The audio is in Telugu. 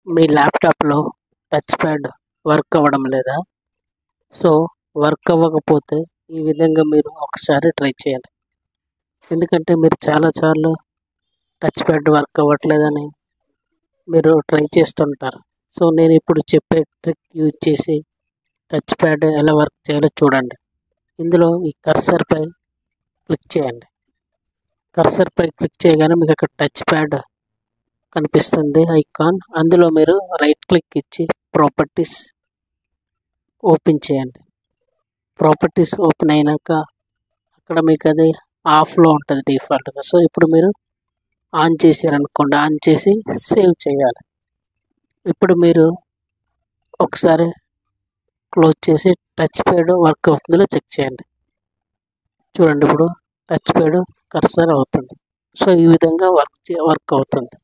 మీ ల్యాప్టాప్లో టచ్ ప్యాడ్ వర్క్ అవ్వడం లేదా? సో వర్క్ అవ్వకపోతే ఈ విధంగా మీరు ఒకసారి ట్రై చేయండి. ఎందుకంటే మీరు చాలాసార్లు టచ్ ప్యాడ్ వర్క్ అవ్వట్లేదని మీరు ట్రై చేస్తుంటారు. సో నేను ఇప్పుడు చెప్పే ట్రిక్ యూజ్ చేసి టచ్ ప్యాడ్ ఎలా వర్క్ చేయాలో చూడండి. ఇందులో ఈ కర్సర్పై క్లిక్ చేయండి. కర్సర్పై క్లిక్ చేయగానే మీకు అక్కడ టచ్ ప్యాడ్ కనిపిస్తుంది ఐకాన్. అందులో మీరు రైట్ క్లిక్ ఇచ్చి ప్రాపర్టీస్ ఓపెన్ చేయండి. ప్రాపర్టీస్ ఓపెన్ అయినాక అక్కడ మీకు అది ఆఫ్లో ఉంటుంది డిఫాల్ట్గా. సో ఇప్పుడు మీరు ఆన్ చేశారనుకోండి, ఆన్ చేసి సేవ్ చేయాలి. ఇప్పుడు మీరు ఒకసారి క్లోజ్ చేసి టచ్ ప్యాడ్ వర్క్ అవుతుందో చెక్ చేయండి. చూడండి, ఇప్పుడు టచ్ ప్యాడ్ కర్సర్ అవుతుంది. సో ఈ విధంగా వర్క్ అవుతుంది.